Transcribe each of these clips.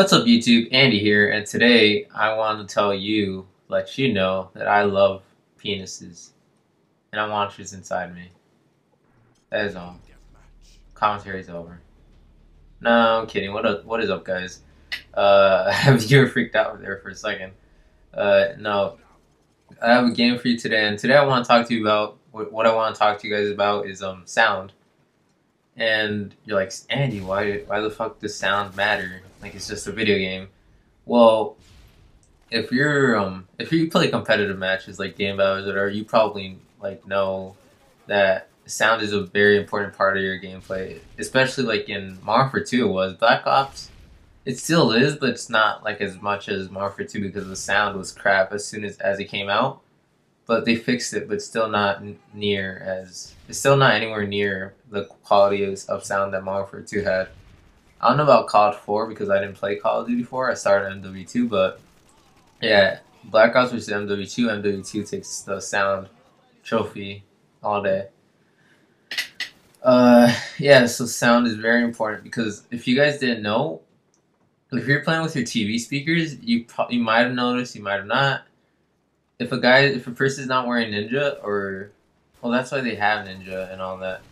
What's up, YouTube? Andy here, and today I want to let you know that I love penises, and I want you inside me. That is all. Commentary's over. No, I'm kidding. What is up, guys? You were freaked out there for a second. No, I have a game for you today, and today I want to talk to you about what I want to talk to you guys about is sound. And you're like, Andy, why the fuck does sound matter? Like it's just a video game. Well, if you play competitive matches like game battles or whatever, you probably like know that sound is a very important part of your gameplay. Especially like in Modern Warfare 2 it was. Black Ops it still is, but it's not like as much as Modern Warfare 2 because the sound was crap as soon as it came out. But they fixed it, but still not near as it's still not anywhere near the quality of sound that Modern Warfare 2 had. I don't know about COD 4 because I didn't play Call of Duty 4. I started MW2, but yeah, Black Ops versus MW2. MW2 takes the sound trophy all day. Yeah, so sound is very important because if you guys didn't know, if you're playing with your TV speakers, you might have noticed, you might have not. If a person's not wearing Ninja, or well, that's why they have Ninja and all that,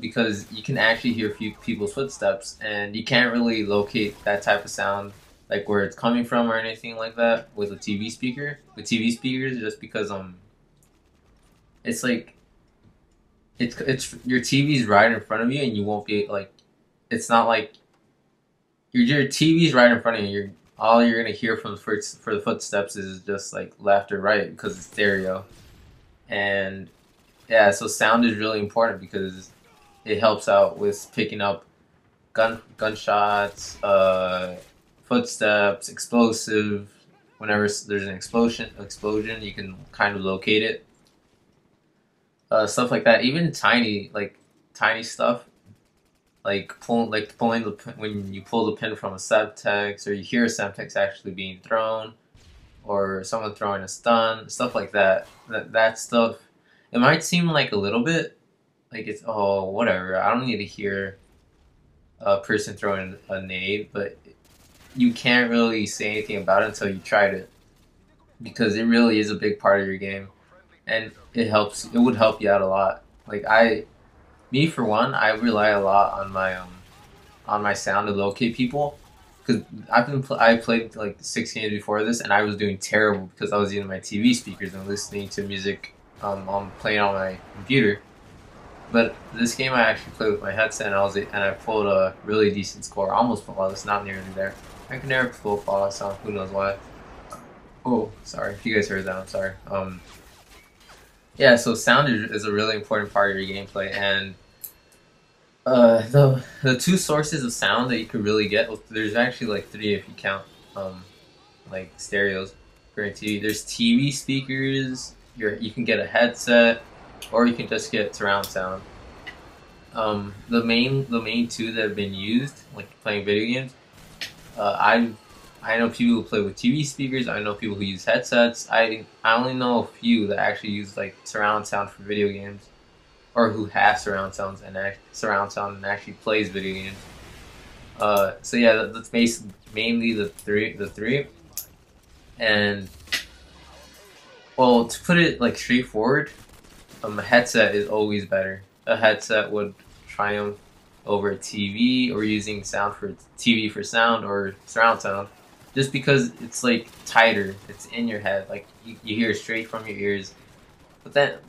because you can actually hear few people's footsteps, and you can't really locate that type of sound like where it's coming from or anything like that with a TV speaker. With TV speakers, just because it's like it's your TV's right in front of you, and you won't be like, it's not like your TV's right in front of you. All you're gonna hear from for the footsteps is just like left or right because it's stereo, and yeah, so sound is really important because it helps out with picking up gunshots, footsteps, explosive. Whenever there's an explosion, you can kind of locate it. Stuff like that. Even tiny stuff, pulling when you pull the pin from a Semtex, or you hear a Semtex actually being thrown, or someone throwing a stun, stuff like that. That stuff. It might seem like a little bit like it's oh whatever. I don't need to hear a person throwing a nade, but you can't really say anything about it until you tried it, because it really is a big part of your game, and it helps. It would help you out a lot. Me for one, I rely a lot on my sound to locate people, because I played like 6 games before this, and I was doing terrible because I was using my TV speakers and listening to music on playing on my computer. But this game I actually played with my headset, and I pulled a really decent score, almost flawless, not nearly there. I can never pull flawless on who knows why. Oh, sorry if you guys heard that. I'm sorry. Yeah, so sound is a really important part of your gameplay, and the two sources of sound that you could really get, well, there's actually like three if you count like stereos for your TV. There's TV speakers. You can get a headset, or you can just get surround sound. The main two that have been used, like playing video games, I know people who play with TV speakers. I know people who use headsets. I only know a few that actually use like surround sound for video games, or who have surround sound and actually plays video games. So yeah, that's mainly the three. And well, to put it like straightforward, a headset is always better. A headset would triumph over a TV, or using sound for TV for sound, or surround sound, just because it's like tighter. It's in your head, like you hear straight from your ears. But then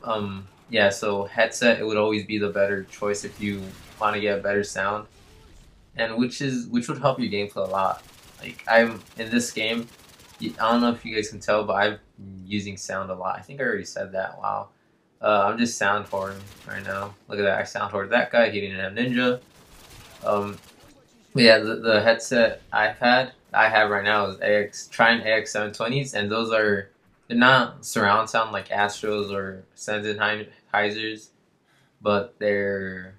yeah, so headset, it would always be the better choice if you want to get a better sound, and which would help your gameplay a lot. Like I'm in this game, I don't know if you guys can tell, but I'm using sound a lot. I think I already said that. Wow. I'm just sound hoarding right now. Look at that, I sound hoarded that guy. He didn't have Ninja. But yeah, the headset I have right now is Trident AX720s, and they're not surround sound like Astros or Sennheisers, but they're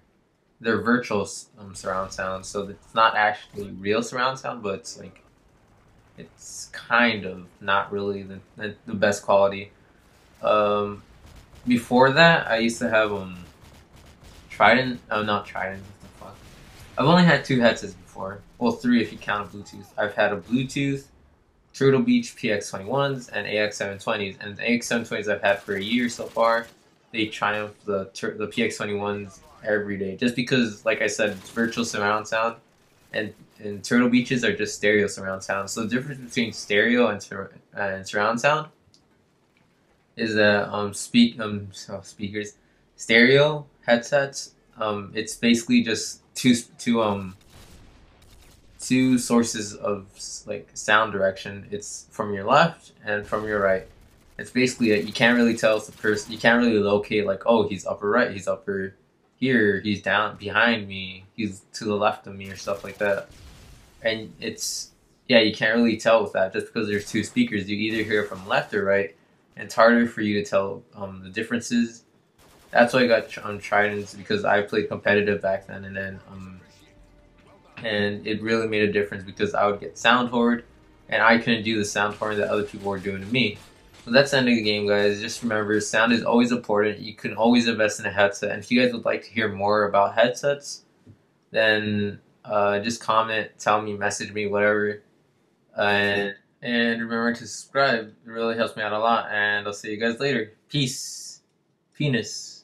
virtual surround sound. So it's not actually real surround sound, but it's kind of not really the best quality. Before that, I used to have Trident. Oh, not Trident. What the fuck? I've only had two headsets before. Well, 3 if you count a Bluetooth. I've had a Bluetooth, Turtle Beach PX21s, and AX720s. And the AX720s I've had for a year so far. They triumph the PX21s every day. Just because, like I said, it's virtual surround sound. And Turtle Beaches are just stereo surround sound. So the difference between stereo and surround sound is that speakers, stereo headsets. It's basically just two sources of like sound direction. It's from your left and from your right. It's basically you can't really tell if the person. You can't really locate like, oh, he's upper right, he's upper here, he's down behind me, he's to the left of me, or stuff like that. And it's, yeah, you can't really tell with that just because there's two speakers. You either hear from left or right, and it's harder for you to tell the differences. That's why I got on Tridents, because I played competitive back then, and it really made a difference because I would get sound hoard, and I couldn't do the sound hoard that other people were doing to me. So that's the end of the game, guys. Just remember, sound is always important. You can always invest in a headset, and if you guys would like to hear more about headsets, then just comment, tell me, message me, whatever. And remember to subscribe. It really helps me out a lot. And I'll see you guys later. Peace. Penis.